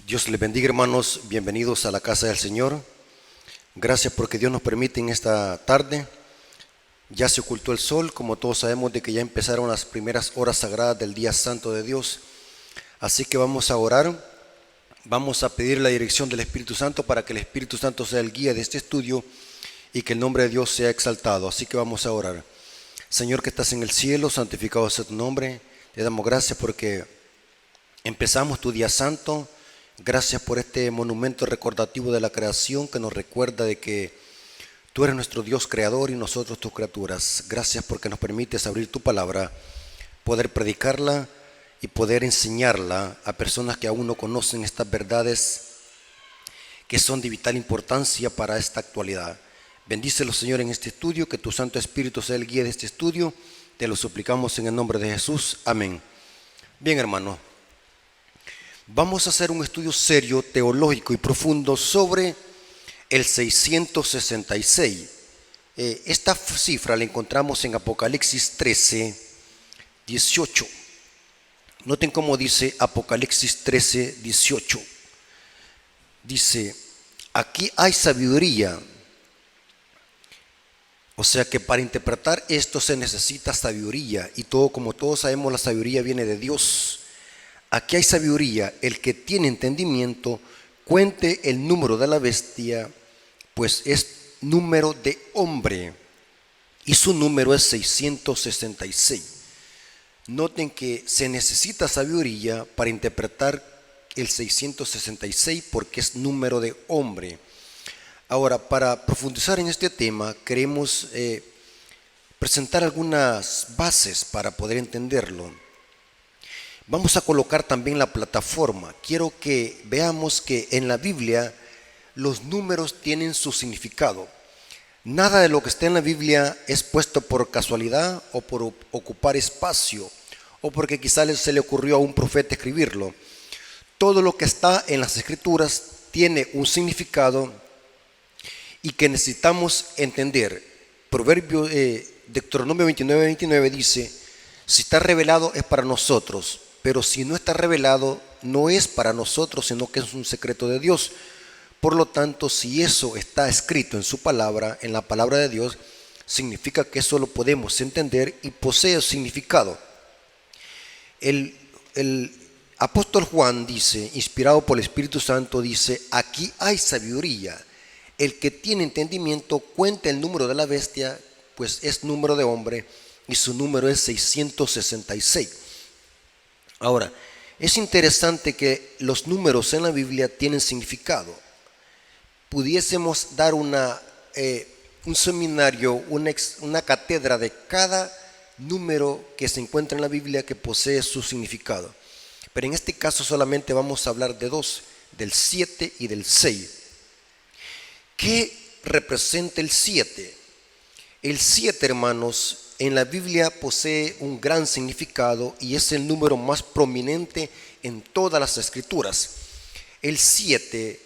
Dios les bendiga, hermanos, bienvenidos a la casa del Señor. Gracias porque Dios nos permite en esta tarde. Ya se ocultó el sol, como todos sabemos de que ya empezaron las primeras horas sagradas del día santo de Dios. Así que vamos a orar, vamos a pedir la dirección del Espíritu Santo para que el Espíritu Santo sea el guía de este estudio y que el nombre de Dios sea exaltado. Así que vamos a orar. Señor que estás en el cielo, santificado sea tu nombre. Te damos gracias porque empezamos tu día santo. Gracias por este monumento recordativo de la creación que nos recuerda de que tú eres nuestro Dios creador y nosotros tus criaturas. Gracias porque nos permites abrir tu palabra, poder predicarla y poder enseñarla a personas que aún no conocen estas verdades que son de vital importancia para esta actualidad. Bendícelo, Señor, en este estudio, que tu Santo Espíritu sea el guía de este estudio. Te lo suplicamos en el nombre de Jesús. Amén. Bien, hermano. Vamos a hacer un estudio serio, teológico y profundo sobre el 666. Esta cifra la encontramos en Apocalipsis 13, 18. Noten cómo dice Apocalipsis 13, 18. Dice, aquí hay sabiduría. O sea que para interpretar esto se necesita sabiduría. Y como todos sabemos, la sabiduría viene de Dios. Aquí hay sabiduría, el que tiene entendimiento, cuente el número de la bestia, pues es número de hombre, y su número es 666. Noten que se necesita sabiduría para interpretar el 666 porque es número de hombre. Ahora, para profundizar en este tema, queremos presentar algunas bases para poder entenderlo. Vamos a colocar también la plataforma. Quiero que veamos que en la Biblia los números tienen su significado. Nada de lo que está en la Biblia es puesto por casualidad o por ocupar espacio o porque quizás se le ocurrió a un profeta escribirlo. Todo lo que está en las Escrituras tiene un significado y que necesitamos entender. Deuteronomio 29, 29 dice, si está revelado es para nosotros. Pero si no está revelado, no es para nosotros, sino que es un secreto de Dios. Por lo tanto, si eso está escrito en su palabra, en la palabra de Dios, significa que eso lo podemos entender y posee significado. El apóstol Juan dice, inspirado por el Espíritu Santo, dice, aquí hay sabiduría. El que tiene entendimiento cuenta el número de la bestia, pues es número de hombre, y su número es 666. Ahora, es interesante que los números en la Biblia tienen significado. Pudiésemos dar un seminario, una cátedra de cada número que se encuentra en la Biblia que posee su significado. Pero en este caso solamente vamos a hablar de dos, del 7 y del 6. ¿Qué representa el 7? El 7, hermanos, en la Biblia posee un gran significado y es el número más prominente en todas las escrituras. El 7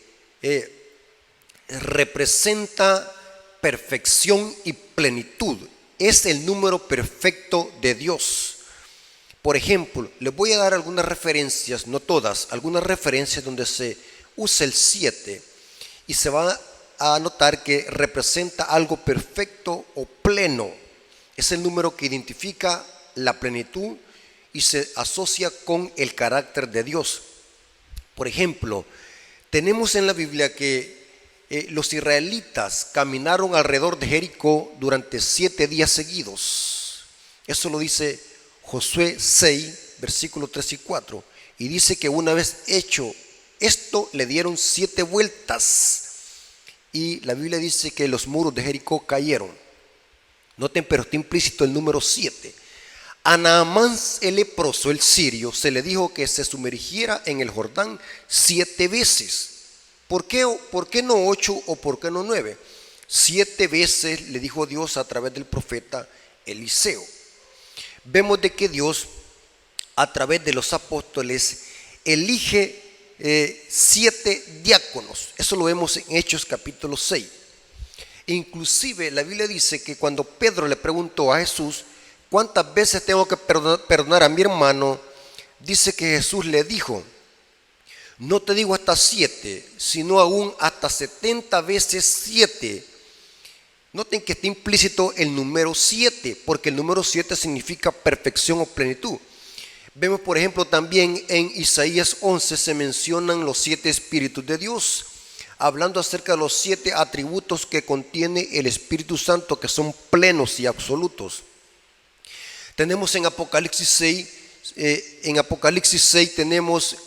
representa perfección y plenitud. Es el número perfecto de Dios. Por ejemplo, les voy a dar algunas referencias, no todas, algunas referencias donde se usa el 7 y se va a notar que representa algo perfecto o pleno. Es el número que identifica la plenitud y se asocia con el carácter de Dios. Por ejemplo, tenemos en la Biblia que los israelitas caminaron alrededor de Jericó durante 7 días seguidos. Eso lo dice Josué 6, versículos 3 y 4. Y dice que una vez hecho esto, le dieron 7 vueltas. Y la Biblia dice que los muros de Jericó cayeron. Noten, pero está implícito el número 7. A Naamán el leproso, el sirio, se le dijo que se sumergiera en el Jordán 7 veces. ¿Por qué no 8 o por qué no 9? 7 veces le dijo Dios a través del profeta Eliseo. Vemos de que Dios, a través de los apóstoles, elige 7 diáconos. Eso lo vemos en Hechos capítulo 6. Inclusive la Biblia dice que cuando Pedro le preguntó a Jesús, ¿cuántas veces tengo que perdonar a mi hermano? Dice que Jesús le dijo, No te digo hasta 7, sino aún hasta 70 veces 7. Noten que está implícito el número 7, porque el número 7 significa perfección o plenitud. Vemos, por ejemplo, también en Isaías 11 se mencionan los 7 espíritus de Dios, hablando acerca de los 7 atributos que contiene el Espíritu Santo, que son plenos y absolutos. Tenemos en Apocalipsis 6, tenemos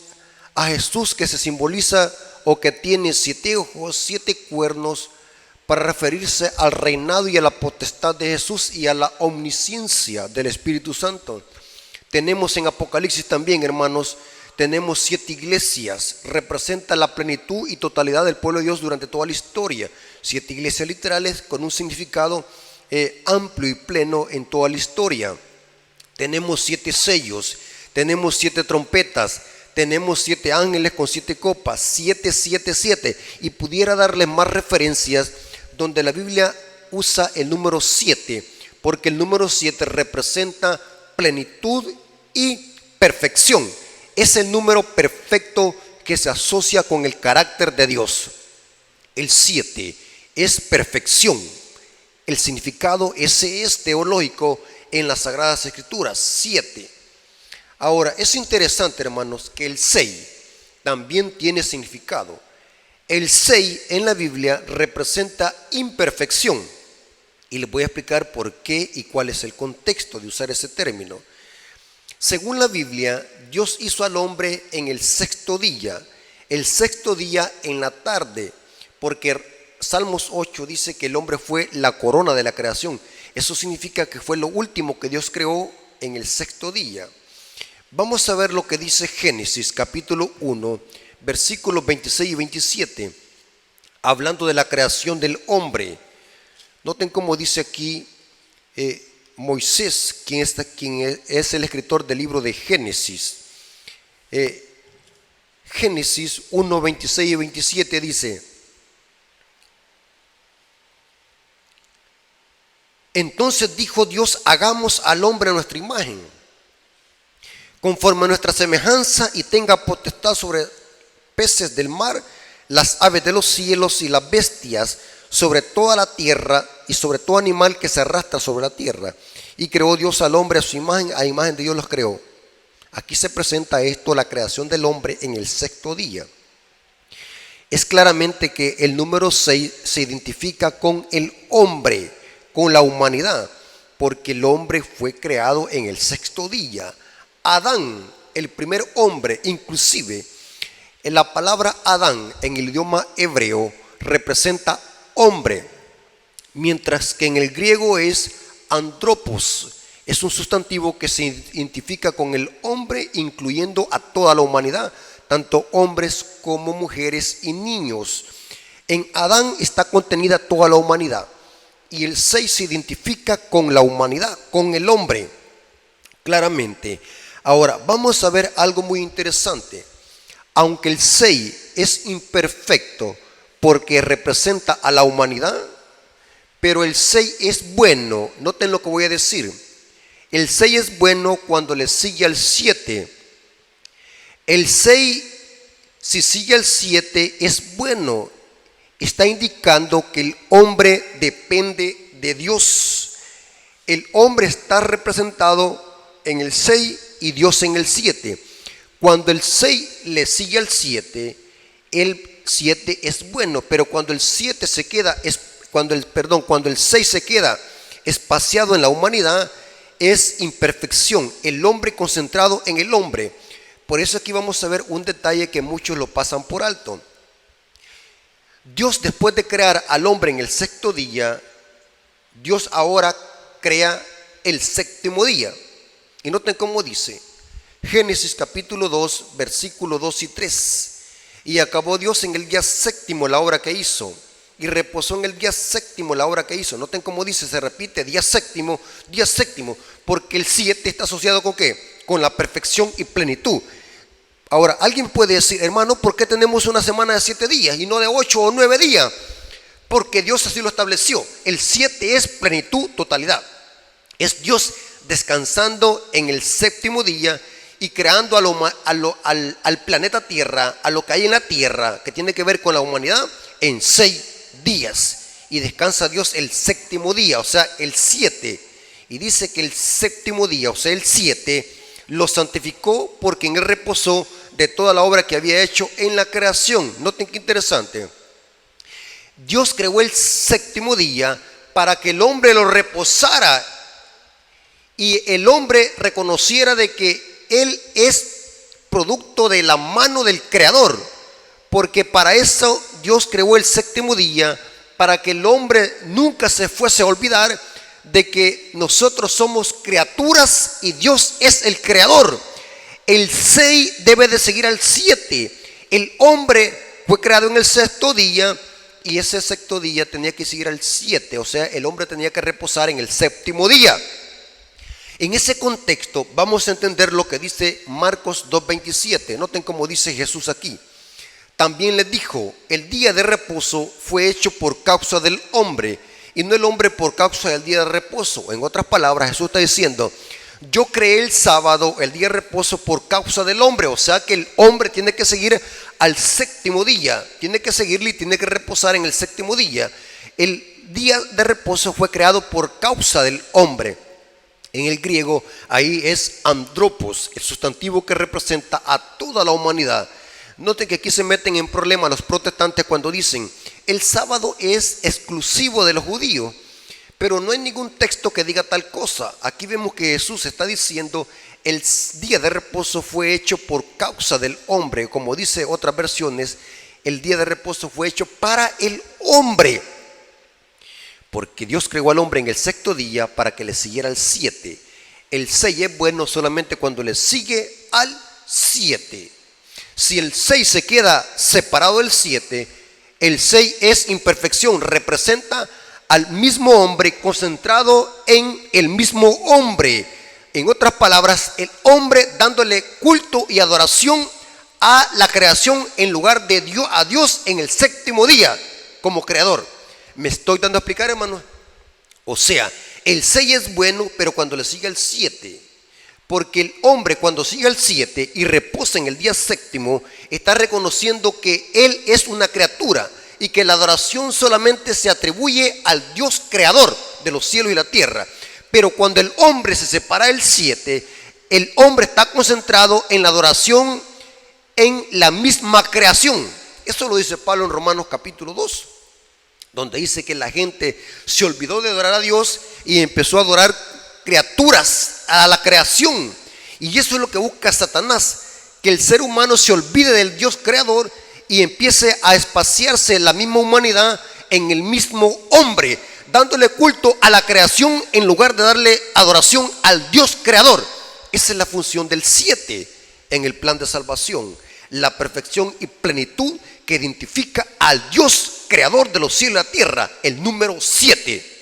a Jesús, que se simboliza o que tiene 7 ojos, 7 cuernos, para referirse al reinado y a la potestad de Jesús y a la omnisciencia del Espíritu Santo. Tenemos en Apocalipsis también, hermanos, tenemos 7 iglesias, representa la plenitud y totalidad del pueblo de Dios durante toda la historia. 7 iglesias literales con un significado amplio y pleno en toda la historia. Tenemos 7 sellos, tenemos 7 trompetas, tenemos 7 ángeles con 7 copas, 7, 7, 7. Y pudiera darles más referencias donde la Biblia usa el número 7, porque el número 7 representa plenitud y perfección. Es el número perfecto que se asocia con el carácter de Dios. El 7 es perfección. El significado ese es teológico en las Sagradas Escrituras, 7. Ahora, es interesante, hermanos, que el 6 también tiene significado. El 6 en la Biblia representa imperfección. Y les voy a explicar por qué y cuál es el contexto de usar ese término. Según la Biblia, Dios hizo al hombre en el 6º día, el 6º día en la tarde, porque Salmos 8 dice que el hombre fue la corona de la creación. Eso significa que fue lo último que Dios creó en el 6º día. Vamos a ver lo que dice Génesis capítulo 1, versículos 26 y 27, hablando de la creación del hombre. Noten cómo dice aquí Moisés, quien es el escritor del libro de Génesis. Génesis 1, 26 y 27 dice: entonces dijo Dios, hagamos al hombre a nuestra imagen, conforme a nuestra semejanza, y tenga potestad sobre peces del mar, las aves de los cielos y las bestias, sobre toda la tierra y sobre todo animal que se arrastra sobre la tierra. Y creó Dios al hombre a su imagen, a imagen de Dios los creó. Aquí se presenta esto, la creación del hombre en el 6º día. Es claramente que el número 6 se identifica con el hombre, con la humanidad, porque el hombre fue creado en el 6º día. Adán, el primer hombre, inclusive, en la palabra Adán en el idioma hebreo representa hombre, mientras que en el griego es andropos. Es un sustantivo que se identifica con el hombre, incluyendo a toda la humanidad, tanto hombres como mujeres y niños. En Adán está contenida toda la humanidad, y el 6 se identifica con la humanidad, con el hombre, claramente. Ahora, vamos a ver algo muy interesante. Aunque el 6 es imperfecto porque representa a la humanidad, pero el 6 es bueno. Noten lo que voy a decir. El 6 es bueno cuando le sigue al 7. El 6, si sigue al 7, es bueno. Está indicando que el hombre depende de Dios. El hombre está representado en el 6 y Dios en el 7. Cuando el 6 le sigue al 7, el 7 es bueno, pero cuando el 7 se queda, cuando el 6 se queda espaciado en la humanidad, es imperfección, el hombre concentrado en el hombre. Por eso aquí vamos a ver un detalle que muchos lo pasan por alto. Dios, después de crear al hombre en el 6º día, Dios ahora crea el 7º día. Y noten cómo dice Génesis capítulo 2, versículos 2 y 3. Y acabó Dios en el día 7º la obra que hizo, y reposó en el día 7º la obra que hizo. Noten cómo dice, se repite, día 7º, porque el 7 está asociado ¿con qué? Con la perfección y plenitud. Ahora, alguien puede decir, hermano, ¿por qué tenemos una semana de 7 días y no de 8 o 9 días? Porque Dios así lo estableció. El 7 es plenitud, totalidad. Es Dios descansando en el 7º día y creando al planeta Tierra, a lo que hay en la Tierra, que tiene que ver con la humanidad, en 6 días. Y descansa Dios el séptimo día, o sea, el 7. Y dice que el séptimo día, o sea, el 7, lo santificó porque en él reposó de toda la obra que había hecho en la creación. Noten qué interesante. Dios creó el séptimo día para que el hombre lo reposara y el hombre reconociera de que él es producto de la mano del Creador, porque para eso Dios creó el séptimo día, para que el hombre nunca se fuese a olvidar de que nosotros somos criaturas y Dios es el Creador. El 6 debe de seguir al 7. El hombre fue creado en el sexto día y ese sexto día tenía que seguir al 7, o sea, el hombre tenía que reposar en el séptimo día. En ese contexto vamos a entender lo que dice Marcos 2:27. Noten cómo dice Jesús aquí. También les dijo, el día de reposo fue hecho por causa del hombre y no el hombre por causa del día de reposo. En otras palabras, Jesús está diciendo, yo creé el sábado, el día de reposo, por causa del hombre. O sea que el hombre tiene que seguir al séptimo día, tiene que seguirle y tiene que reposar en el séptimo día. El día de reposo fue creado por causa del hombre. En el griego ahí es andropos, el sustantivo que representa a toda la humanidad. Noten que aquí se meten en problemas los protestantes cuando dicen el sábado es exclusivo de los judíos, pero no hay ningún texto que diga tal cosa. Aquí vemos que Jesús está diciendo el día de reposo fue hecho por causa del hombre. Como dice otras versiones, el día de reposo fue hecho para el hombre, porque Dios creó al hombre en el sexto día para que le siguiera al 7. El 6 es bueno solamente cuando le sigue al 7. Si el 6 se queda separado del 7, el 6 es imperfección, representa al mismo hombre concentrado en el mismo hombre. En otras palabras, el hombre dándole culto y adoración a la creación en lugar de Dios, a Dios en el séptimo día como creador. ¿Me estoy dando a explicar, hermano? O sea, el 6 es bueno, pero cuando le sigue el 7. Porque el hombre cuando sigue el 7 y reposa en el día séptimo, está reconociendo que él es una criatura y que la adoración solamente se atribuye al Dios creador de los cielos y la tierra. Pero cuando el hombre se separa del 7, el hombre está concentrado en la adoración en la misma creación. Eso lo dice Pablo en Romanos capítulo 2, donde dice que la gente se olvidó de adorar a Dios y empezó a adorar criaturas, a la creación. Y eso es lo que busca Satanás, que el ser humano se olvide del Dios creador y empiece a espaciarse la misma humanidad en el mismo hombre, dándole culto a la creación en lugar de darle adoración al Dios creador. Esa es la función del 7 en el plan de salvación, la perfección y plenitud que identifica al Dios creador de los cielos y la tierra, el número 7.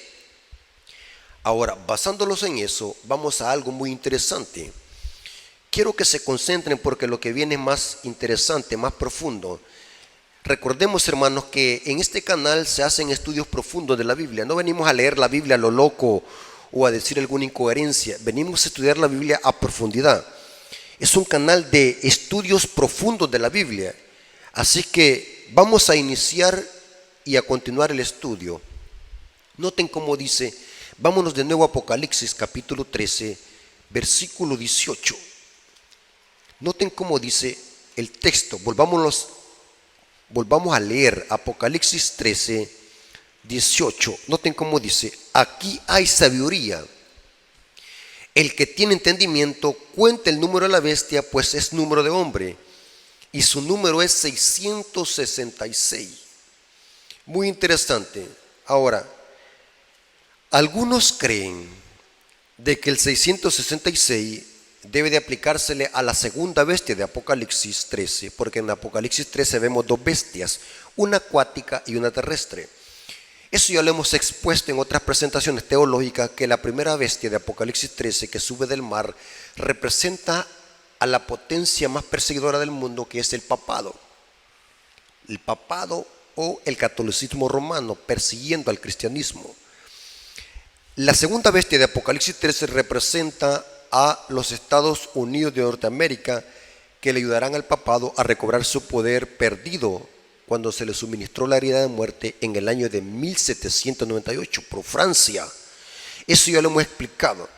Ahora, basándolos en eso, vamos a algo muy interesante. Quiero que se concentren porque lo que viene es más interesante, más profundo. Recordemos, hermanos, que en este canal se hacen estudios profundos de la Biblia. No venimos a leer la Biblia a lo loco o a decir alguna incoherencia. Venimos a estudiar la Biblia a profundidad. Es un canal de estudios profundos de la Biblia. Así que vamos a iniciar y a continuar el estudio. Noten cómo dice, vámonos de nuevo a Apocalipsis capítulo 13, versículo 18. Noten cómo dice el texto. Volvamos a leer Apocalipsis 13, 18. Noten cómo dice, aquí hay sabiduría. El que tiene entendimiento cuenta el número de la bestia, pues es número de hombre, y su número es 666. Muy interesante. Ahora, algunos creen de que el 666 debe de aplicársele a la segunda bestia de Apocalipsis 13, porque en Apocalipsis 13 vemos dos bestias, una acuática y una terrestre. Eso ya lo hemos expuesto en otras presentaciones teológicas, que la primera bestia de Apocalipsis 13 que sube del mar representa a la potencia más perseguidora del mundo, que es el papado. El papado o el catolicismo romano persiguiendo al cristianismo. La segunda bestia de Apocalipsis 13 representa a los Estados Unidos de Norteamérica, que le ayudarán al papado a recobrar su poder perdido cuando se le suministró la herida de muerte en el año de 1798 por Francia. Eso ya lo hemos explicado.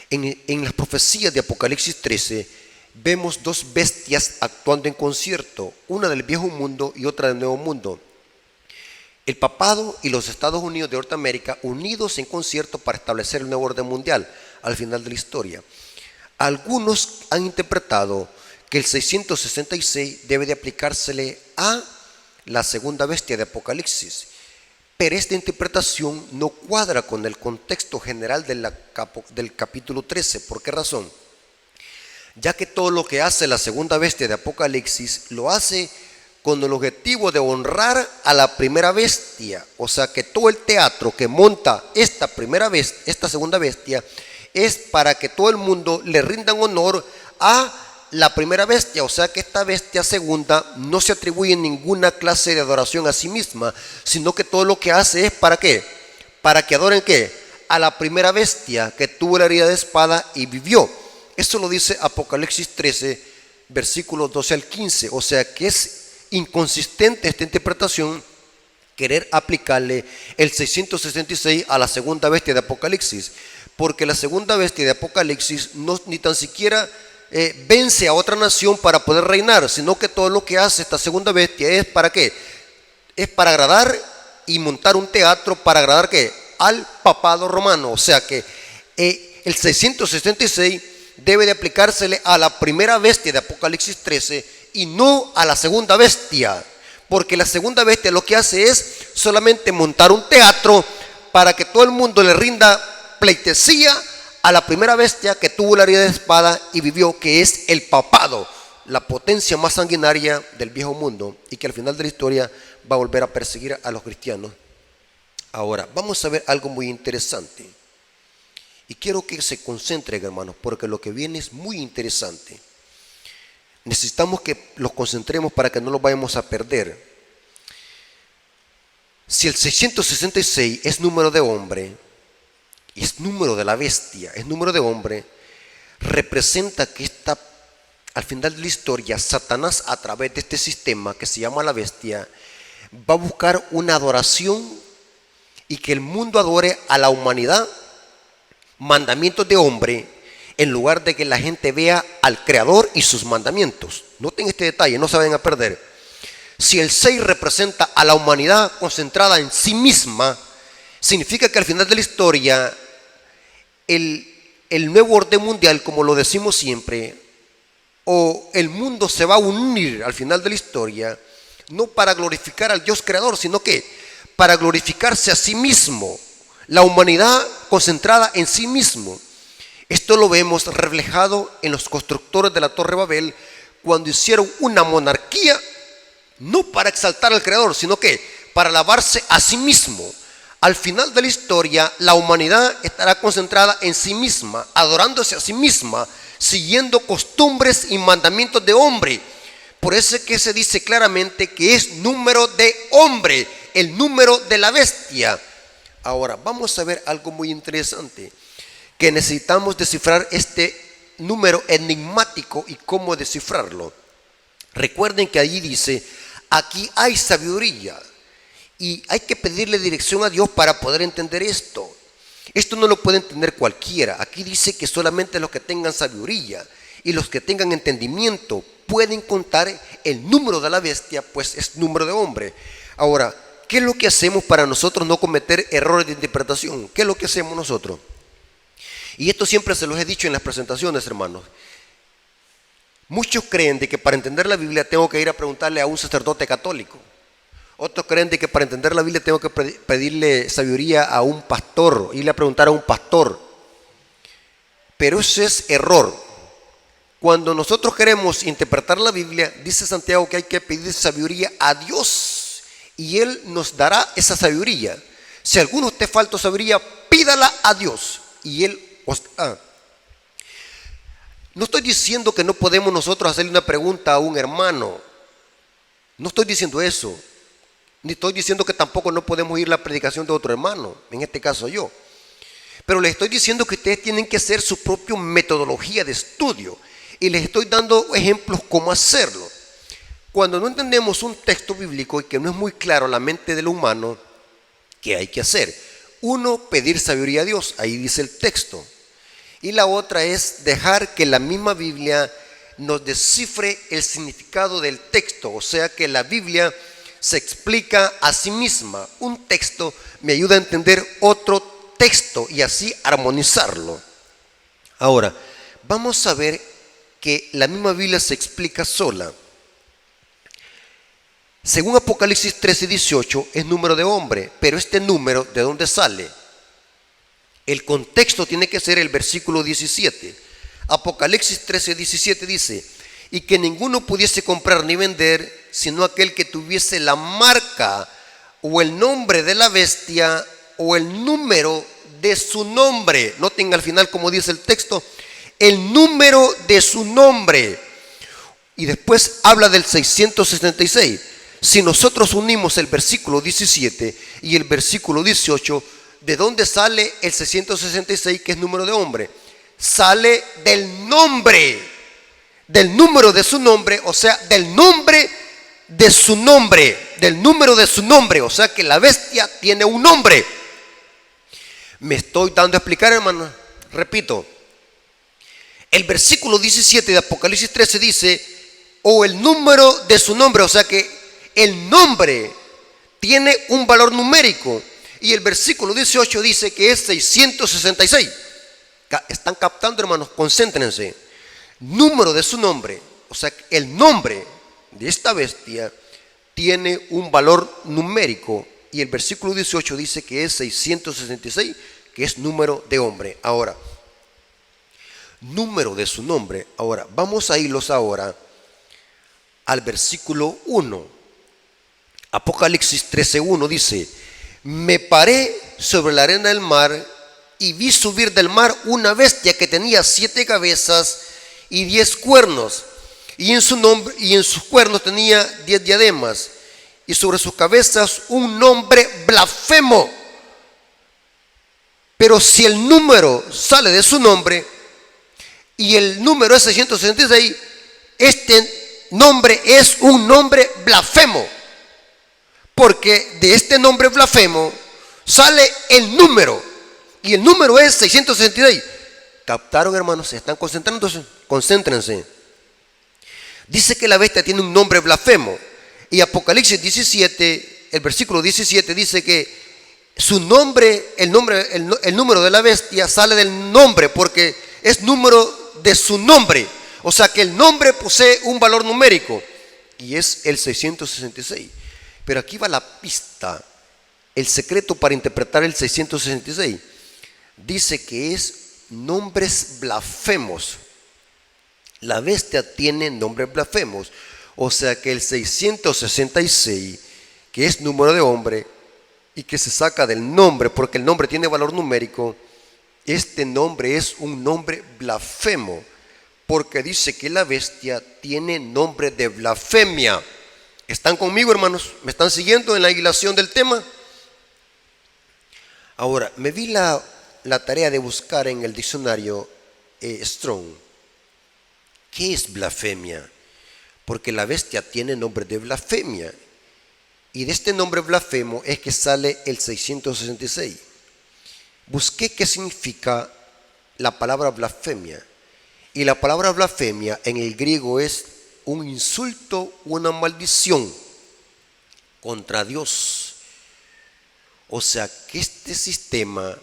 En las profecías de Apocalipsis 13 vemos dos bestias actuando en concierto, una del viejo mundo y otra del nuevo mundo. El papado y los Estados Unidos de Norteamérica unidos en concierto para establecer el nuevo orden mundial al final de la historia. Algunos han interpretado que el 666 debe de aplicársele a la segunda bestia de Apocalipsis, pero esta interpretación no cuadra con el contexto general del capítulo 13. ¿Por qué razón? Ya que todo lo que hace la segunda bestia de Apocalipsis lo hace con el objetivo de honrar a la primera bestia. O sea que todo el teatro que monta esta segunda bestia es para que todo el mundo le rindan honor a la primera bestia. O sea que esta bestia segunda no se atribuye ninguna clase de adoración a sí misma, sino que todo lo que hace es ¿para qué? Para que adoren ¿qué? A la primera bestia que tuvo la herida de espada y vivió. Eso lo dice Apocalipsis 13, versículos 12 al 15. O sea que es inconsistente esta interpretación, querer aplicarle el 666 a la segunda bestia de Apocalipsis, porque la segunda bestia de Apocalipsis ni tan siquiera vence a otra nación para poder reinar, sino que todo lo que hace esta segunda bestia es ¿para qué? Es para agradar y montar un teatro para agradar ¿qué? Al papado romano. O sea que el 666 debe de aplicársele a la primera bestia de Apocalipsis 13 y no a la segunda bestia, porque la segunda bestia lo que hace es solamente montar un teatro para que todo el mundo le rinda pleitesía a la primera bestia que tuvo la herida de espada y vivió, que es el papado, la potencia más sanguinaria del viejo mundo, y que al final de la historia va a volver a perseguir a los cristianos. Ahora, vamos a ver algo muy interesante, y quiero que se concentren, hermanos, porque lo que viene es muy interesante. Necesitamos que los concentremos para que no los vayamos a perder. Si el 666 es número de hombre, y es número de la bestia, es número de hombre, representa que al final de la historia, Satanás, a través de este sistema que se llama la bestia, va a buscar una adoración y que el mundo adore a la humanidad, mandamientos de hombre, en lugar de que la gente vea al Creador y sus mandamientos. Noten este detalle, no se vayan a perder. Si el 6 representa a la humanidad concentrada en sí misma, significa que al final de la historia, el nuevo orden mundial, como lo decimos siempre, o el mundo se va a unir al final de la historia, no para glorificar al Dios creador, sino que para glorificarse a sí mismo, la humanidad concentrada en sí mismo. Esto lo vemos reflejado en los constructores de la Torre Babel, cuando hicieron una monarquía, no para exaltar al creador, sino que para alabarse a sí mismo. Al final de la historia, la humanidad estará concentrada en sí misma, adorándose a sí misma, siguiendo costumbres y mandamientos de hombre. Por eso es que se dice claramente que es número de hombre, el número de la bestia. Ahora, vamos a ver algo muy interesante, que necesitamos descifrar este número enigmático y cómo descifrarlo. Recuerden que allí dice, aquí hay sabiduría. Y hay que pedirle dirección a Dios para poder entender esto. Esto no lo puede entender cualquiera. Aquí dice que solamente los que tengan sabiduría y los que tengan entendimiento pueden contar el número de la bestia, pues es número de hombre. Ahora, ¿qué es lo que hacemos para nosotros no cometer errores de interpretación? ¿Qué es lo que hacemos nosotros? Y esto siempre se los he dicho en las presentaciones, hermanos. Muchos creen de que para entender la Biblia tengo que ir a preguntarle a un sacerdote católico. Otros creen de que para entender la Biblia tengo que pedirle sabiduría a un pastor, irle a preguntar a un pastor. Pero eso es error. Cuando nosotros queremos interpretar la Biblia, dice Santiago que hay que pedir sabiduría a Dios y Él nos dará esa sabiduría. Si a alguno te falta sabiduría, pídala a Dios y Él os dará. No estoy diciendo que no podemos nosotros hacerle una pregunta a un hermano. No estoy diciendo eso. Ni estoy diciendo que tampoco no podemos ir a la predicación de otro hermano, en este caso yo. Pero les estoy diciendo que ustedes tienen que hacer su propia metodología de estudio. Y les estoy dando ejemplos cómo hacerlo. Cuando no entendemos un texto bíblico y que no es muy claro a la mente del humano, ¿qué hay que hacer? Uno, pedir sabiduría a Dios, ahí dice el texto. Y la otra es dejar que la misma Biblia nos descifre el significado del texto, o sea que la Biblia se explica a sí misma. Un texto me ayuda a entender otro texto y así armonizarlo. Ahora, vamos a ver que la misma Biblia se explica sola. Según Apocalipsis 13:18 es número de hombre, pero este número, ¿de dónde sale? El contexto tiene que ser el versículo 17. Apocalipsis 13:17 dice: y que ninguno pudiese comprar ni vender, sino aquel que tuviese la marca o el nombre de la bestia o el número de su nombre. Noten al final como dice el texto, el número de su nombre. Y después habla del 666. Si nosotros unimos el versículo 17 y el versículo 18, ¿de dónde sale el 666 que es número de hombre? Sale del nombre, del número de su nombre, o sea, del nombre de su nombre, del número de su nombre, o sea que la bestia tiene un nombre. Me estoy dando a explicar, hermano. Repito, el versículo 17 de Apocalipsis 13 dice, o el número de su nombre, o sea que el nombre tiene un valor numérico. Y el versículo 18 dice que es 666. ¿Están captando, hermanos? Concéntrense. Número de su nombre, o sea, el nombre de esta bestia tiene un valor numérico. Y el versículo 18 dice que es 666, que es número de hombre. Ahora, número de su nombre. Ahora, vamos a irlos ahora al versículo 1. Apocalipsis 13:1 dice: me paré sobre la arena del mar y vi subir del mar una bestia que tenía 7 cabezas y 10 cuernos, y en sus cuernos tenía 10 diademas, y sobre sus cabezas un nombre blasfemo. Pero si el número sale de su nombre y el número es 666, este nombre es un nombre blasfemo, porque de este nombre blasfemo sale el número, y el número es 666. ¿Captaron, hermanos? ¿Se están concentrándose? Concéntrense. Dice que la bestia tiene un nombre blasfemo, y Apocalipsis 17, el versículo 17 dice que su nombre, el número de la bestia sale del nombre, porque es número de su nombre. O sea que el nombre posee un valor numérico, y es el 666. Pero aquí va la pista, el secreto para interpretar el 666. Dice que es nombres blasfemos. La bestia tiene nombres blasfemos. O sea que el 666, que es número de hombre y que se saca del nombre, porque el nombre tiene valor numérico, este nombre es un nombre blasfemo, porque dice que la bestia tiene nombre de blasfemia. ¿Están conmigo, hermanos? ¿Me están siguiendo en la hilación del tema? Ahora, me di la tarea de buscar en el diccionario Strong ¿qué es blasfemia? Porque la bestia tiene nombre de blasfemia, y de este nombre blasfemo es que sale el 666. Busqué qué significa la palabra blasfemia, y la palabra blasfemia en el griego es un insulto, una maldición contra Dios. O sea que este sistema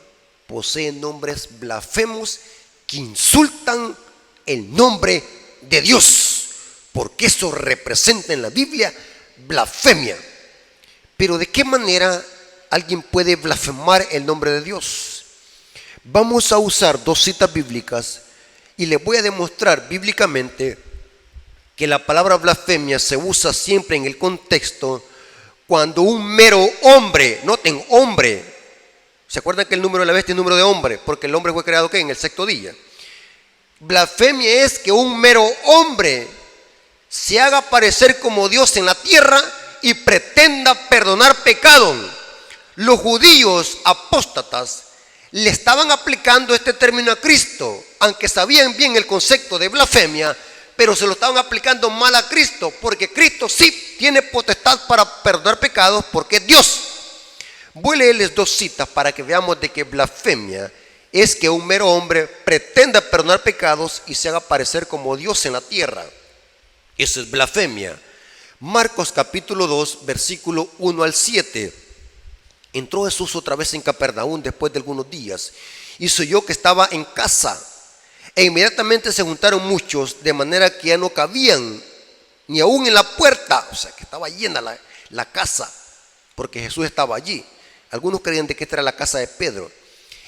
posee nombres blasfemos que insultan el nombre de Dios, porque eso representa en la Biblia blasfemia. Pero ¿de qué manera alguien puede blasfemar el nombre de Dios? Vamos a usar 2 citas bíblicas y les voy a demostrar bíblicamente que la palabra blasfemia se usa siempre en el contexto cuando un mero hombre, noten, hombre, ¿se acuerdan que el número de la bestia es número de hombre? Porque el hombre fue creado ¿qué? En el 6º día. Blasfemia es que un mero hombre se haga parecer como Dios en la tierra y pretenda perdonar pecado. Los judíos apóstatas le estaban aplicando este término a Cristo, aunque sabían bien el concepto de blasfemia, pero se lo estaban aplicando mal a Cristo, porque Cristo sí tiene potestad para perdonar pecados, porque es Dios. Voy a leerles dos citas para que veamos de que blasfemia es que un mero hombre pretenda perdonar pecados y se haga parecer como Dios en la tierra. Eso es blasfemia. Marcos capítulo 2, versículo 1 al 7. Entró Jesús otra vez en Capernaum después de algunos días y se oyó que estaba en casa. E inmediatamente se juntaron muchos, de manera que ya no cabían ni aún en la puerta. O sea, que estaba llena la casa, porque Jesús estaba allí. Algunos creían de que esta era la casa de Pedro.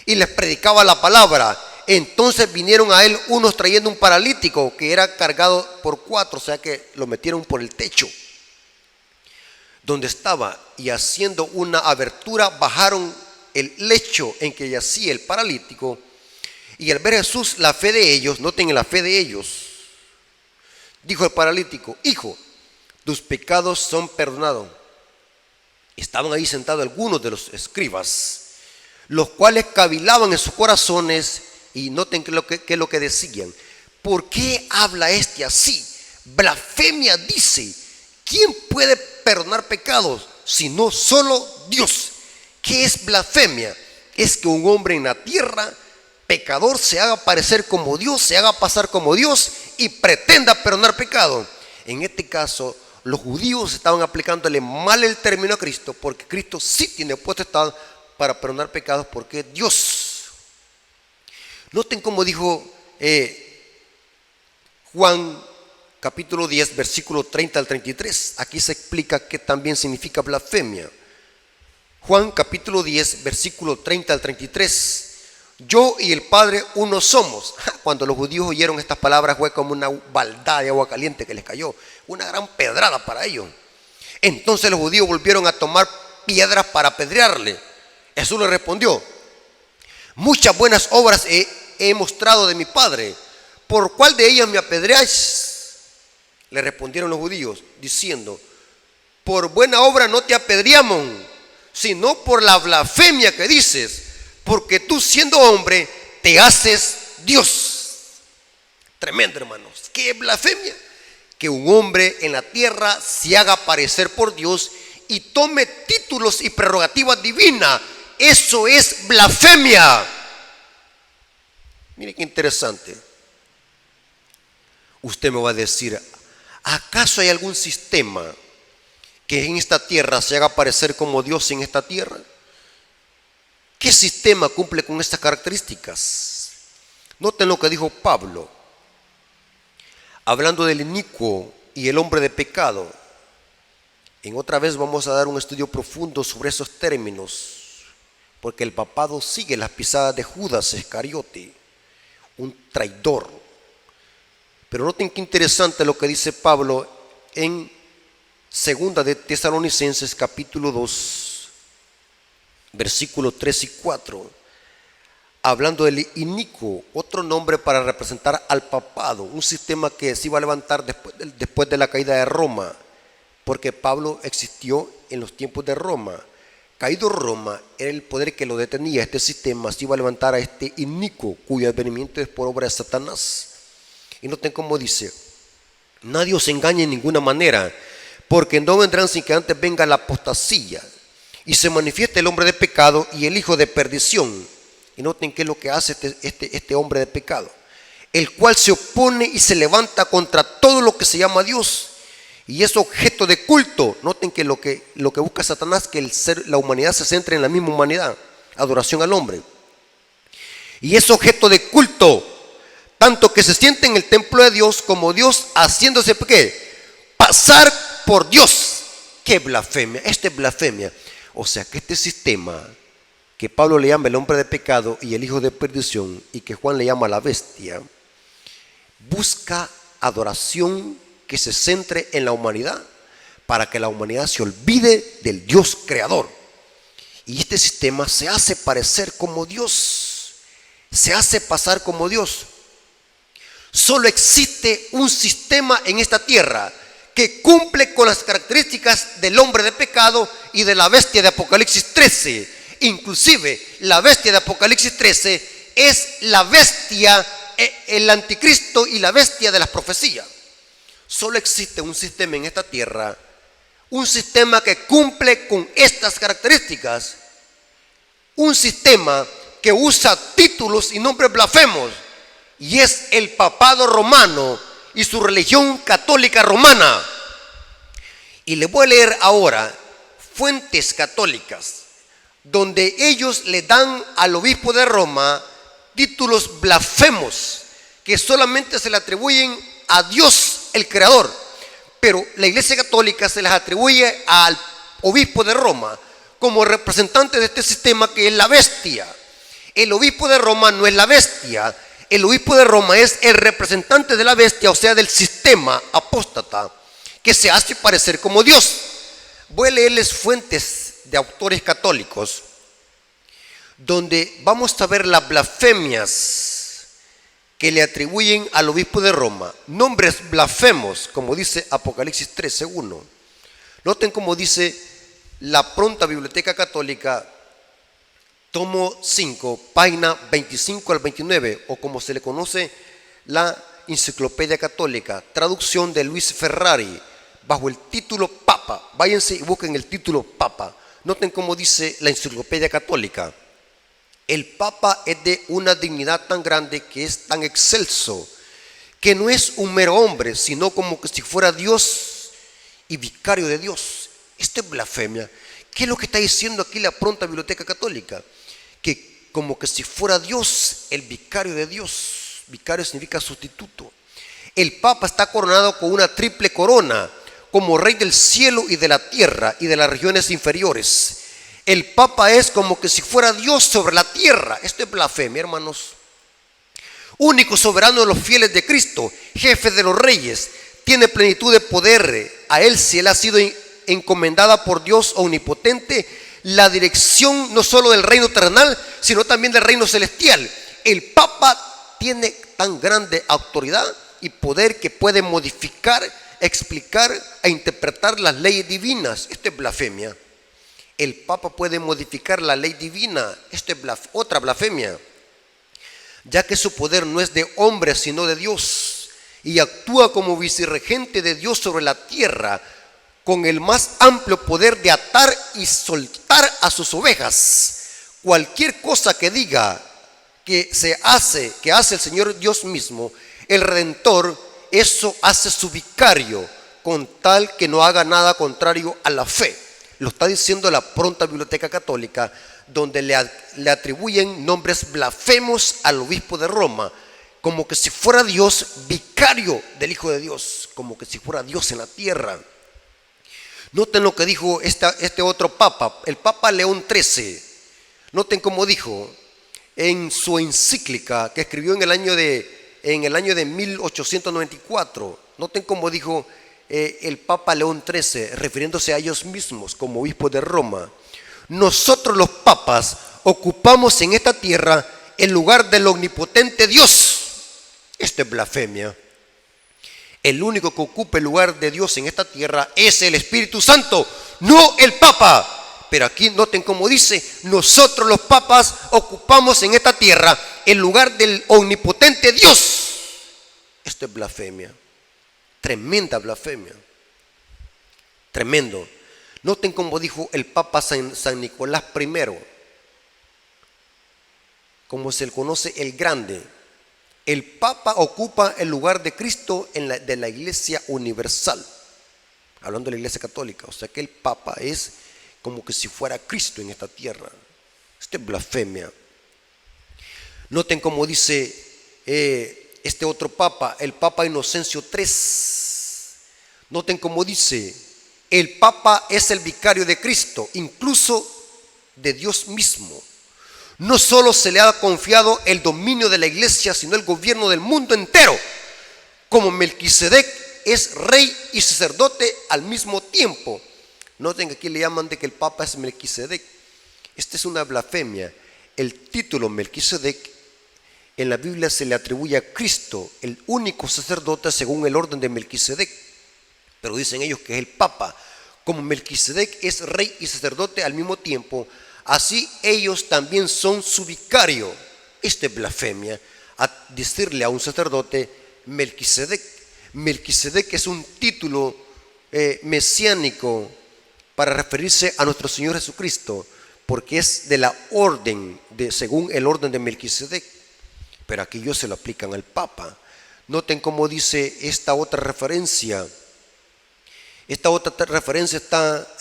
Y les predicaba la palabra. Entonces vinieron a él unos trayendo un paralítico que era cargado por 4, o sea que lo metieron por el techo donde estaba, y haciendo una abertura bajaron el lecho en que yacía el paralítico. Y al ver Jesús la fe de ellos, noten la fe de ellos, dijo el paralítico: hijo, tus pecados son perdonados. Estaban ahí sentados algunos de los escribas, los cuales cavilaban en sus corazones, y noten qué es lo que decían: ¿por qué habla este así? Blasfemia dice. ¿Quién puede perdonar pecados sino solo Dios? ¿Qué es blasfemia? Es que un hombre en la tierra, pecador, se haga parecer como Dios, se haga pasar como Dios y pretenda perdonar pecado. En este caso, los judíos estaban aplicándole mal el término a Cristo, porque Cristo sí tiene potestad para perdonar pecados, porque es Dios. Noten cómo dijo Juan capítulo 10, versículo 30 al 33. Aquí se explica qué también significa blasfemia. Juan capítulo 10, versículo 30 al 33. Yo y el Padre uno somos. Cuando los judíos oyeron estas palabras, fue como una baldad de agua caliente que les cayó, una gran pedrada para ellos. Entonces los judíos volvieron a tomar piedras para apedrearle. Jesús le respondió: muchas buenas obras he mostrado de mi Padre, ¿por cuál de ellas me apedreáis? Le respondieron los judíos diciendo: por buena obra no te apedreamos, sino por la blasfemia que dices, porque tú siendo hombre te haces Dios. Tremendo, hermanos. ¿Qué es blasfemia? Que un hombre en la tierra se haga parecer por Dios y tome títulos y prerrogativas divinas. Eso es blasfemia. Mire qué interesante. Usted me va a decir: ¿acaso hay algún sistema que en esta tierra se haga parecer como Dios en esta tierra? ¿Qué sistema cumple con estas características? Noten lo que dijo Pablo, hablando del inicuo y el hombre de pecado. En otra vez vamos a dar un estudio profundo sobre esos términos, porque el papado sigue las pisadas de Judas Iscariote, un traidor. Pero noten qué interesante lo que dice Pablo en segunda de Tesalonicenses capítulo 2, versículos 3 y 4, hablando del inicuo, otro nombre para representar al papado, un sistema que se iba a levantar después de la caída de Roma, porque Pablo existió en los tiempos de Roma. Caído Roma, era el poder que lo detenía. Este sistema se iba a levantar a este inicuo, cuyo advenimiento es por obra de Satanás. Y noten cómo dice: nadie os engañe en ninguna manera, porque no vendrán sin que antes venga la apostasía y se manifieste el hombre de pecado y el hijo de perdición. Y noten qué es lo que hace este hombre de pecado, el cual se opone y se levanta contra todo lo que se llama Dios y es objeto de culto. Noten que lo que busca Satanás, que la humanidad se centre en la misma humanidad, adoración al hombre, y es objeto de culto, tanto que se siente en el templo de Dios como Dios, haciéndose ¿qué? Pasar por Dios. ¿Qué blasfemia? Esta es blasfemia. O sea que este sistema que Pablo le llama el hombre de pecado y el hijo de perdición, y que Juan le llama la bestia, busca adoración que se centre en la humanidad, para que la humanidad se olvide del Dios creador. Y este sistema se hace parecer como Dios, se hace pasar como Dios. Solo existe un sistema en esta tierra que cumple con las características del hombre de pecado y de la bestia de Apocalipsis 13. Inclusive la bestia de Apocalipsis 13 es la bestia, el anticristo y la bestia de las profecías. Solo existe un sistema en esta tierra, un sistema que cumple con estas características, un sistema que usa títulos y nombres blasfemos, y es el papado romano y su religión católica romana. Y les voy a leer ahora fuentes católicas donde ellos le dan al obispo de Roma títulos blasfemos que solamente se le atribuyen a Dios el creador, pero la Iglesia Católica se les atribuye al obispo de Roma como representante de este sistema que es la bestia. El obispo de Roma no es la bestia, el obispo de Roma es el representante de la bestia, o sea, del sistema apóstata que se hace parecer como Dios. Voy a leerles fuentes de autores católicos donde vamos a ver las blasfemias que le atribuyen al obispo de Roma, nombres blasfemos, como dice Apocalipsis 13:1. Noten cómo dice la pronta Biblioteca Católica, tomo 5, página 25 al 29, o como se le conoce, la Enciclopedia Católica, traducción de Luis Ferrari, bajo el título Papa. Váyanse y busquen el título Papa. Noten cómo dice la Enciclopedia Católica: el Papa es de una dignidad tan grande, que es tan excelso, que no es un mero hombre, sino como que si fuera Dios y vicario de Dios. Esto es blasfemia. ¿Qué es lo que está diciendo aquí la pronta Biblioteca Católica? Que como que si fuera Dios, el vicario de Dios. Vicario significa sustituto. El Papa está coronado con una triple corona, como rey del cielo y de la tierra y de las regiones inferiores. El Papa es como que si fuera Dios sobre la tierra. Esto es blasfemia, hermanos. Único soberano de los fieles de Cristo, jefe de los reyes, tiene plenitud de poder. A él, si él ha sido encomendada por Dios omnipotente la dirección no solo del reino terrenal, sino también del reino celestial. El Papa tiene tan grande autoridad y poder que puede modificar, explicar e interpretar las leyes divinas. Esto es blasfemia. El Papa puede modificar la ley divina. Esto es otra blasfemia, ya que su poder no es de hombre sino de Dios, y actúa como vicerregente de Dios sobre la tierra, con el más amplio poder de atar y soltar a sus ovejas. Cualquier cosa que diga que hace el Señor Dios mismo, el Redentor, eso hace su vicario, con tal que no haga nada contrario a la fe. Lo está diciendo la pronta Biblioteca Católica, donde le atribuyen nombres blasfemos al obispo de Roma, como que si fuera Dios, vicario del Hijo de Dios, como que si fuera Dios en la tierra. Noten lo que dijo este otro Papa, el Papa León XIII. Noten cómo dijo en su encíclica que escribió en el año de 1894. Noten cómo dijo el Papa León XIII, refiriéndose a ellos mismos como obispos de Roma: nosotros los papas ocupamos en esta tierra el lugar del omnipotente Dios. Esto es blasfemia. El único que ocupa el lugar de Dios en esta tierra es el Espíritu Santo, no el Papa. Pero aquí noten cómo dice: nosotros los papas ocupamos en esta tierra el lugar del omnipotente Dios. Esto es blasfemia. Tremenda blasfemia. Tremendo. Noten cómo dijo el Papa San Nicolás I, como se le conoce, el Grande: el Papa ocupa el lugar de Cristo de la Iglesia Universal, hablando de la Iglesia Católica. O sea que el Papa es como que si fuera Cristo en esta tierra. Esto es blasfemia. Noten cómo dice este otro Papa, el Papa Inocencio III. Noten cómo dice: el Papa es el vicario de Cristo, incluso de Dios mismo. No solo se le ha confiado el dominio de la iglesia, sino el gobierno del mundo entero. Como Melquisedec es rey y sacerdote al mismo tiempo. Noten que aquí le llaman de que el Papa es Melquisedec. Esta es una blasfemia. El título Melquisedec en la Biblia se le atribuye a Cristo, el único sacerdote según el orden de Melquisedec. Pero dicen ellos que es el Papa. Como Melquisedec es rey y sacerdote al mismo tiempo, así ellos también son su vicario. Esto es blasfemia, a decirle a un sacerdote Melquisedec. Melquisedec es un título mesiánico para referirse a nuestro Señor Jesucristo, porque es de la orden, según el orden de Melquisedec. Pero aquí ellos se lo aplican al Papa. Noten cómo dice esta otra referencia. Esta otra referencia está,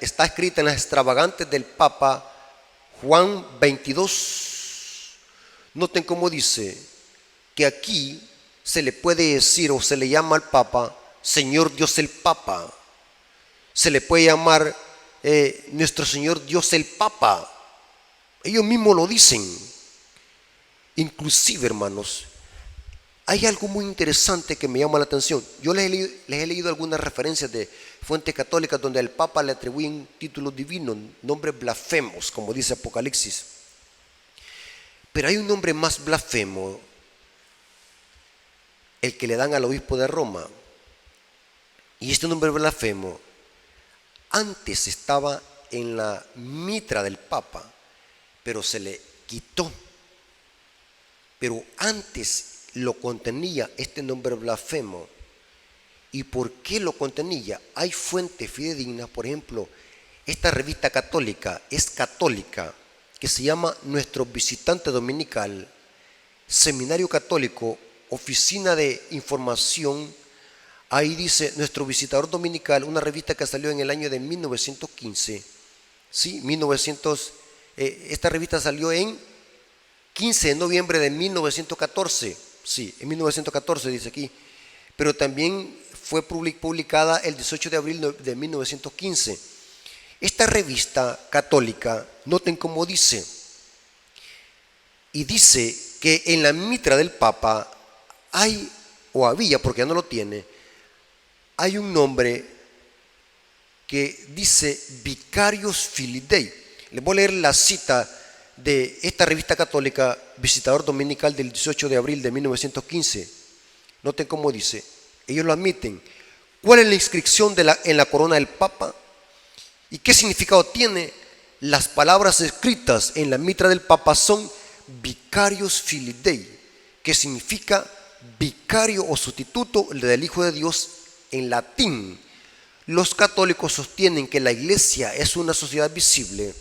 está escrita en las extravagantes del Papa Juan 22. Noten cómo dice que aquí se le puede decir o se le llama al Papa Señor Dios el Papa. Se le puede llamar nuestro Señor Dios el Papa. Ellos mismos lo dicen. Inclusive, hermanos, hay algo muy interesante que me llama la atención. Yo les he leído algunas referencias de fuentes católicas donde al Papa le atribuyen títulos divinos, nombres blasfemos, como dice Apocalipsis. Pero hay un nombre más blasfemo, el que le dan al obispo de Roma. Y este nombre blasfemo antes estaba en la mitra del Papa, pero se le quitó. Pero antes lo contenía este nombre blasfemo. ¿Y por qué lo contenía? Hay fuentes fidedignas. Por ejemplo, esta revista católica es católica, que se llama Nuestro Visitante Dominical, Seminario Católico, Oficina de Información. Ahí dice Nuestro Visitador Dominical, una revista que salió en el año de 1915. Sí, esta revista salió en 15 de noviembre de 1914. Sí, en 1914 dice aquí. Pero también fue publicada el 18 de abril de 1915. Esta revista católica, noten cómo dice. Y dice que en la mitra del Papa hay, o había, porque ya no lo tiene, hay un nombre que dice Vicarius Filii Dei. Les voy a leer la cita de esta revista católica, Visitador Dominical del 18 de abril de 1915. Noten cómo dice, ellos lo admiten. ¿Cuál es la inscripción en la corona del Papa? ¿Y qué significado tiene? Las palabras escritas en la mitra del Papa son Vicarius Filii Dei, que significa vicario o sustituto del Hijo de Dios en latín. Los católicos sostienen que la iglesia es una sociedad visible.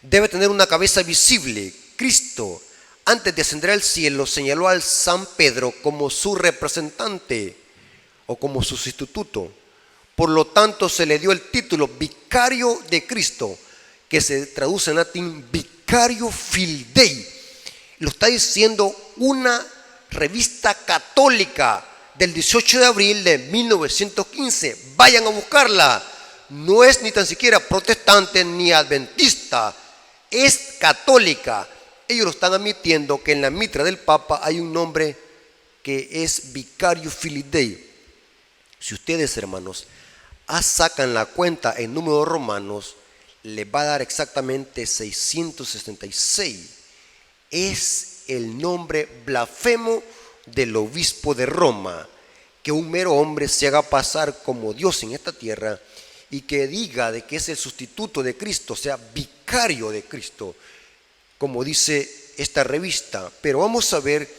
Debe tener una cabeza visible. Cristo, antes de ascender al cielo, señaló al San Pedro como su representante o como su sustituto. Por lo tanto, se le dio el título Vicario de Cristo, que se traduce en latín Vicario Filii Dei. Lo está diciendo una revista católica del 18 de abril de 1915. Vayan a buscarla. No es ni tan siquiera protestante ni adventista. Es católica. Ellos lo están admitiendo que en la mitra del Papa hay un nombre que es Vicario Filii Dei. Si ustedes, hermanos, sacan la cuenta en números romanos, les va a dar exactamente 666. Es el nombre blasfemo del obispo de Roma, que un mero hombre se haga pasar como Dios en esta tierra y que diga de que es el sustituto de Cristo, o sea, vicario de Cristo, como dice esta revista. Pero vamos a ver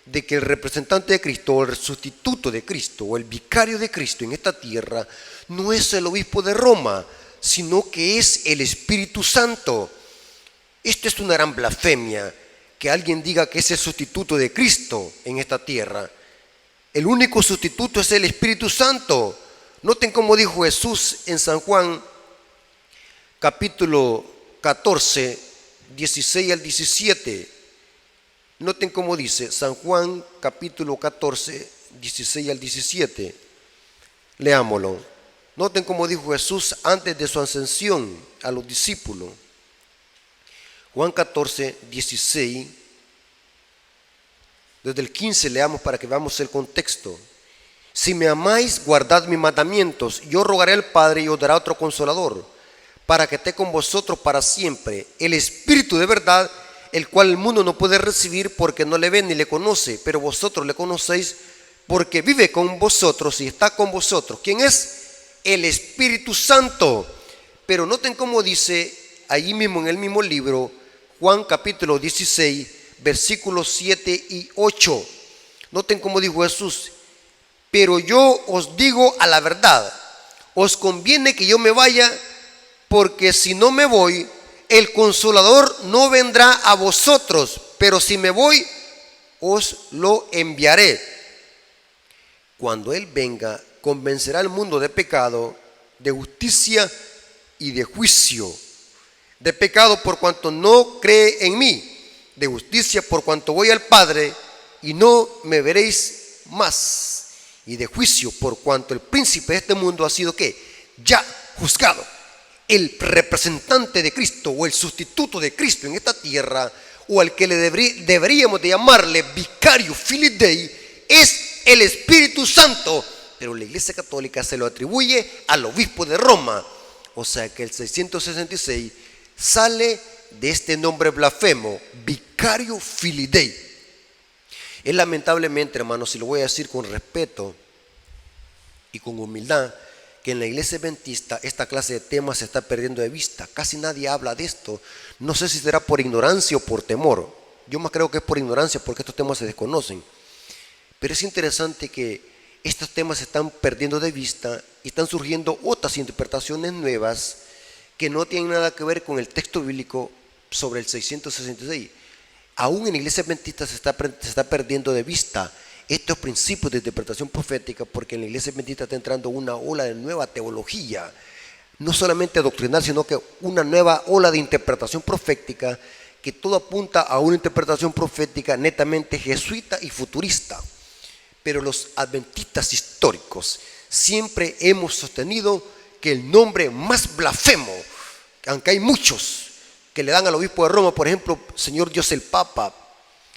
de que el representante de Cristo, o el sustituto de Cristo, o el vicario de Cristo en esta tierra, no es el obispo de Roma, sino que es el Espíritu Santo. Esto es una gran blasfemia, que alguien diga que es el sustituto de Cristo en esta tierra. El único sustituto es el Espíritu Santo. Noten cómo dijo Jesús en San Juan, capítulo 14, 16 al 17. Noten cómo dice San Juan, capítulo 14, 16 al 17. Leámoslo. Noten cómo dijo Jesús antes de su ascensión a los discípulos. Juan 14, 16. Desde el 15 leamos para que veamos el contexto. Si me amáis, guardad mis mandamientos. Yo rogaré al Padre y os dará otro consolador, para que esté con vosotros para siempre. El Espíritu de verdad, el cual el mundo no puede recibir porque no le ve ni le conoce, pero vosotros le conocéis porque vive con vosotros y está con vosotros. ¿Quién es? El Espíritu Santo, Pero noten cómo dice allí mismo en el mismo libro, Juan capítulo 16, versículos 7 y 8. Noten cómo dijo Jesús: pero yo os digo a la verdad, os conviene que yo me vaya, porque si no me voy, el Consolador no vendrá a vosotros, pero si me voy, os lo enviaré. Cuando Él venga, convencerá al mundo de pecado, de justicia y de juicio. De pecado por cuanto no cree en mí, de justicia por cuanto voy al Padre y no me veréis más, y de juicio por cuanto el príncipe de este mundo ha sido ¿qué? Ya juzgado. El representante de Cristo o el sustituto de Cristo en esta tierra, o al que le deberíamos de llamarle vicario filii Dei, es el Espíritu Santo, pero la Iglesia Católica se lo atribuye al obispo de Roma. O sea que el 666 sale de este nombre blasfemo, vicario filii Dei. Es lamentablemente, hermanos, y lo voy a decir con respeto y con humildad, que en la iglesia adventista esta clase de temas se está perdiendo de vista. Casi nadie habla de esto. No sé si será por ignorancia o por temor. Yo más creo que es por ignorancia, porque estos temas se desconocen. Pero es interesante que estos temas se están perdiendo de vista y están surgiendo otras interpretaciones nuevas que no tienen nada que ver con el texto bíblico sobre el 666. Aún en la iglesia adventista se está perdiendo de vista estos principios de interpretación profética, porque en la iglesia adventista está entrando una ola de nueva teología, no solamente doctrinal, sino que una nueva ola de interpretación profética, que todo apunta a una interpretación profética netamente jesuita y futurista. Pero los adventistas históricos siempre hemos sostenido que el nombre más blasfemo, aunque hay muchos que le dan al obispo de Roma, por ejemplo, Señor Dios el Papa,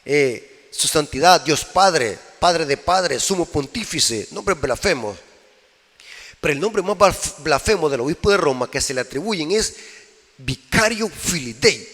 su santidad, Dios Padre, Padre de Padres, Sumo Pontífice, nombres blasfemos. Pero el nombre más blasfemo del obispo de Roma que se le atribuyen es vicario filii Dei.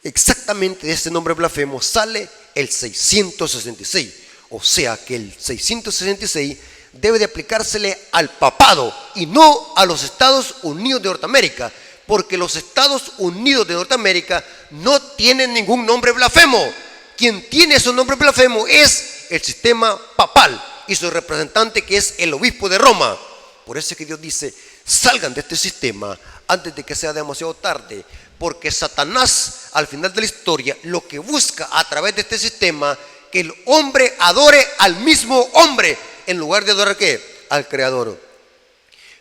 Exactamente de este nombre blasfemo sale el 666. O sea que el 666 debe de aplicársele al papado y no a los Estados Unidos de Norteamérica, porque los Estados Unidos de Norteamérica no tienen ningún nombre blasfemo. Quien tiene esos nombres blasfemos es el sistema papal y su representante, que es el obispo de Roma. Por eso es que Dios dice: salgan de este sistema antes de que sea demasiado tarde, porque Satanás al final de la historia lo que busca a través de este sistema, que el hombre adore al mismo hombre en lugar de adorar ¿qué? Al Creador.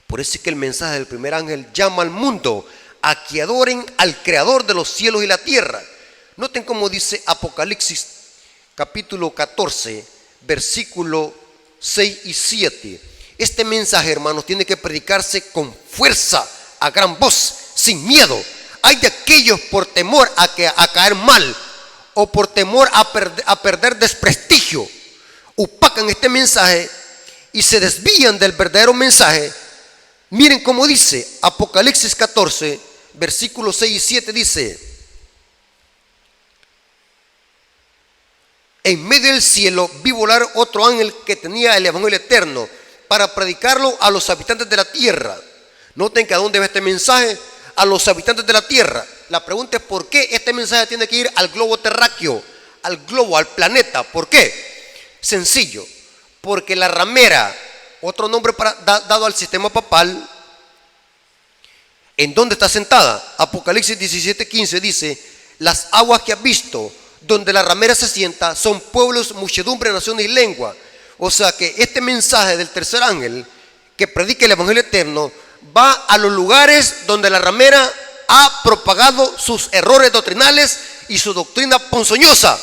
Por eso es que el mensaje del primer ángel llama al mundo a que adoren al Creador de los cielos y la tierra. Noten cómo dice Apocalipsis capítulo 14, versículo 6 y 7. Este mensaje, hermanos, tiene que predicarse con fuerza, a gran voz, sin miedo. Hay de aquellos por temor a caer mal, o por temor a perder desprestigio, opacan este mensaje y se desvían del verdadero mensaje. Miren cómo dice Apocalipsis 14, versículos 6 y 7, dice: en medio del cielo vi volar otro ángel que tenía el evangelio eterno para predicarlo a los habitantes de la tierra. Noten que a dónde va este mensaje: a los habitantes de la tierra. La pregunta es: ¿por qué este mensaje tiene que ir al globo terráqueo, al globo, al planeta? ¿Por qué? Sencillo, porque la ramera, otro nombre dado al sistema papal, ¿en dónde está sentada? Apocalipsis 17:15 dice: las aguas que has visto, donde la ramera se sienta, son pueblos, muchedumbre, naciones y lengua. O sea que este mensaje del tercer ángel, que predica el evangelio eterno, va a los lugares donde la ramera ha propagado sus errores doctrinales y su doctrina ponzoñosa.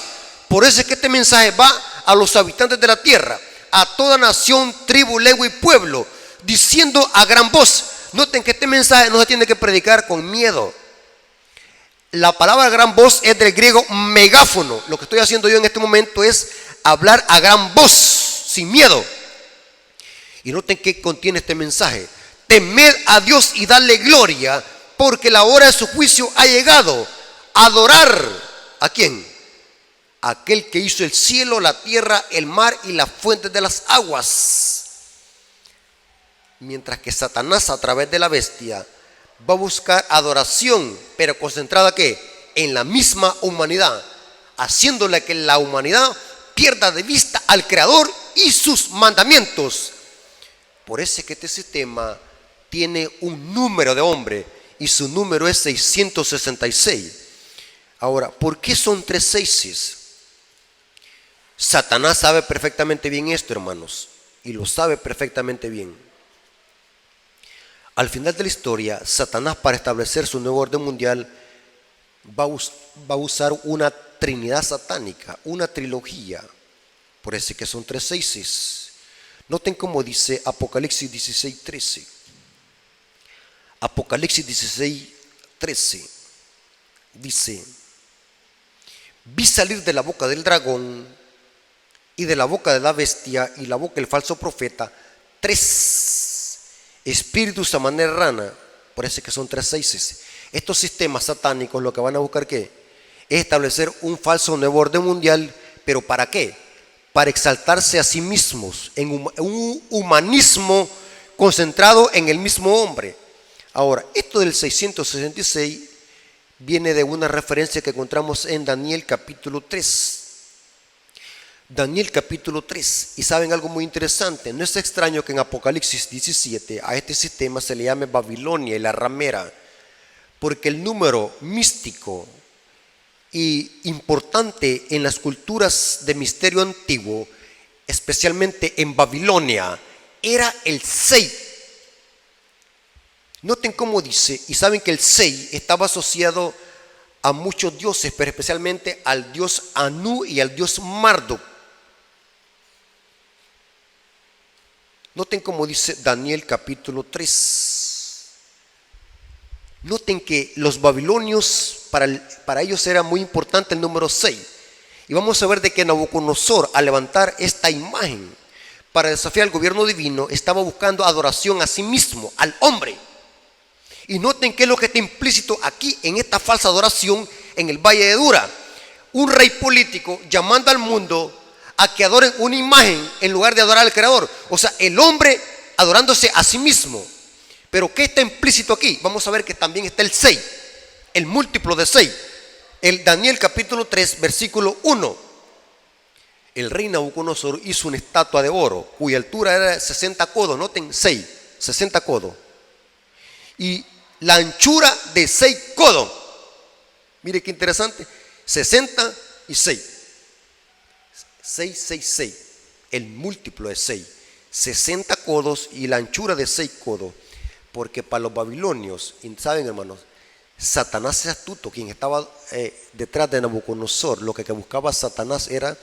Por eso es que este mensaje va a los habitantes de la tierra, a toda nación, tribu, lengua y pueblo, diciendo a gran voz. Noten que este mensaje no se tiene que predicar con miedo. La palabra gran voz es del griego megáfono. Lo que estoy haciendo yo en este momento es hablar a gran voz, sin miedo. Y noten que contiene este mensaje: temed a Dios y dadle gloria, porque la hora de su juicio ha llegado. Adorar ¿a quién? Aquel que hizo el cielo, la tierra, el mar y las fuentes de las aguas. Mientras que Satanás, a través de la bestia, va a buscar adoración, pero concentrada ¿qué? En la misma humanidad, haciéndole que la humanidad pierda de vista al Creador y sus mandamientos. Por eso es que este sistema tiene un número de hombre y su número es 666. Ahora, ¿por qué son 3 seises? Satanás sabe perfectamente bien esto, hermanos, y lo sabe perfectamente bien. Al final de la historia, Satanás, para establecer su nuevo orden mundial, va a usar una trinidad satánica, una trilogía. Por eso es que son 3 seises. Noten cómo dice Apocalipsis 16:13. Apocalipsis 16:13 dice: vi salir de la boca del dragón y de la boca de la bestia y la boca del falso profeta 3 espíritus a manera de rana. Por eso es que son 3 seises. Estos sistemas satánicos lo que van a buscar ¿qué? Es establecer un falso nuevo orden mundial. ¿Pero para qué? Para exaltarse a sí mismos en un humanismo concentrado en el mismo hombre. Ahora, esto del 666 viene de una referencia que encontramos en Daniel capítulo 3. Daniel capítulo 3. Y saben algo muy interesante, no es extraño que en Apocalipsis 17 a este sistema se le llame Babilonia y la ramera, porque el número místico y importante en las culturas de misterio antiguo, especialmente en Babilonia, era el 6. Noten cómo dice, y saben que el 6 estaba asociado a muchos dioses, pero especialmente al dios Anu y al dios Marduk. Noten cómo dice Daniel capítulo 3. Noten que los babilonios, para ellos era muy importante el número 6. Y vamos a ver de que Nabucodonosor, al levantar esta imagen para desafiar al gobierno divino, estaba buscando adoración a sí mismo, al hombre. Y noten qué es lo que está implícito aquí en esta falsa adoración en el Valle de Dura. Un rey político llamando al mundo a que adoren una imagen en lugar de adorar al Creador. O sea, el hombre adorándose a sí mismo. Pero ¿qué está implícito aquí? Vamos a ver que también está el 6, el múltiplo de 6. El Daniel capítulo 3, versículo 1. El rey Nabucodonosor hizo una estatua de oro cuya altura era 60 codos. Noten 6, 60 codos. Y la anchura de 6 codos. Mire qué interesante. 60 y 6. 666, el múltiplo de 6, 60 codos y la anchura de 6 codos, porque para los babilonios, saben hermanos, Satanás es astuto, quien estaba detrás de Nabucodonosor. Lo que buscaba Satanás era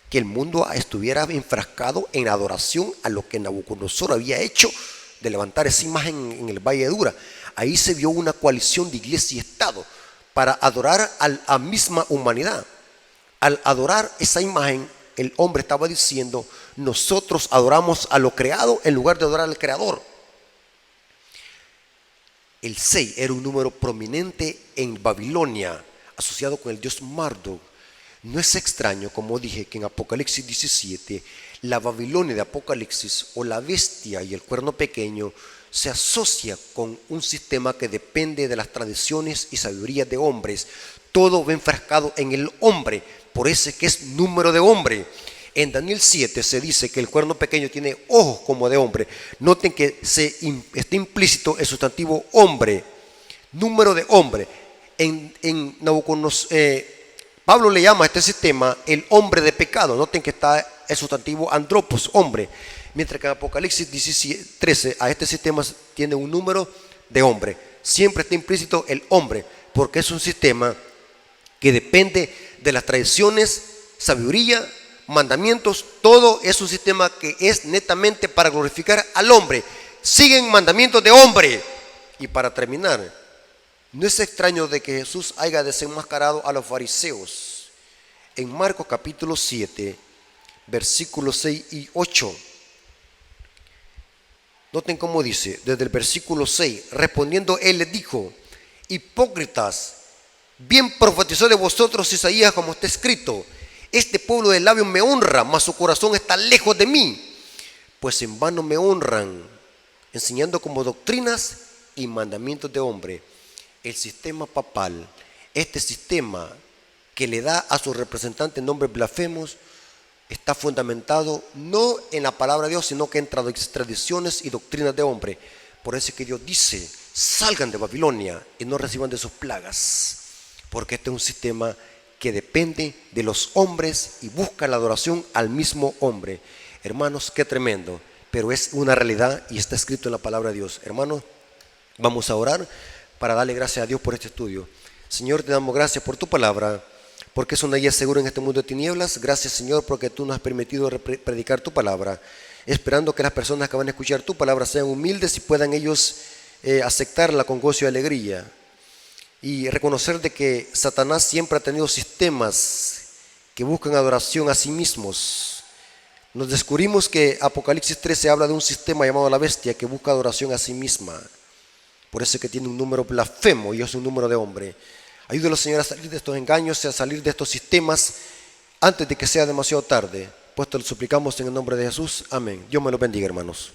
que el mundo estuviera enfrascado en adoración a lo que Nabucodonosor había hecho de levantar esa imagen en el Valle de Dura. Ahí se vio una coalición de iglesia y Estado para adorar a la misma humanidad. Al adorar esa imagen, el hombre estaba diciendo: nosotros adoramos a lo creado en lugar de adorar al Creador. El 6 era un número prominente en Babilonia, asociado con el dios Marduk. No es extraño, como dije, que en Apocalipsis 17, la Babilonia de Apocalipsis, o la bestia y el cuerno pequeño, se asocia con un sistema que depende de las tradiciones y sabiduría de hombres. Todo va enfrascado en el hombre. Por eso es que es número de hombre. En Daniel 7 se dice que el cuerno pequeño tiene ojos como de hombre. Noten que está implícito el sustantivo hombre, número de hombre. En Nabucodonosor, Pablo le llama a este sistema el hombre de pecado. Noten que está el sustantivo andropos, hombre. Mientras que en Apocalipsis 13 a este sistema tiene un número de hombre. Siempre está implícito el hombre, porque es un sistema que depende de las tradiciones, sabiduría, mandamientos. Todo es un sistema que es netamente para glorificar al hombre. Siguen mandamientos de hombre. Y para terminar, no es extraño de que Jesús haya desenmascarado a los fariseos. En Marcos capítulo 7, versículos 6 y 8. Noten cómo dice, desde el versículo 6, respondiendo él les dijo: hipócritas, bien profetizó de vosotros Isaías, como está escrito: este pueblo de labios me honra, mas su corazón está lejos de mí, pues en vano me honran, enseñando como doctrinas y mandamientos de hombre, el sistema papal, este sistema que le da a sus representantes nombres blasfemos, está fundamentado no en la palabra de Dios, sino que en tradiciones y doctrinas de hombre. Por eso es que Dios dice, salgan de Babilonia y no reciban de sus plagas, porque este es un sistema que depende de los hombres y busca la adoración al mismo hombre. Hermanos, qué tremendo, pero es una realidad y está escrito en la palabra de Dios. Hermanos, vamos a orar para darle gracias a Dios por este estudio. Señor, te damos gracias por tu palabra, porque es una guía segura en este mundo de tinieblas. Gracias, Señor, porque tú nos has permitido predicar tu palabra, esperando que las personas que van a escuchar tu palabra sean humildes y puedan ellos aceptarla con gozo y alegría, y reconocer de que Satanás siempre ha tenido sistemas que buscan adoración a sí mismos. Nos descubrimos que Apocalipsis 13 habla de un sistema llamado la bestia que busca adoración a sí misma. Por eso es que tiene un número blasfemo y es un número de hombre. Ayúdalo, Señor, a salir de estos engaños y a salir de estos sistemas antes de que sea demasiado tarde. Pues te lo suplicamos en el nombre de Jesús. Amén. Dios me lo bendiga, hermanos.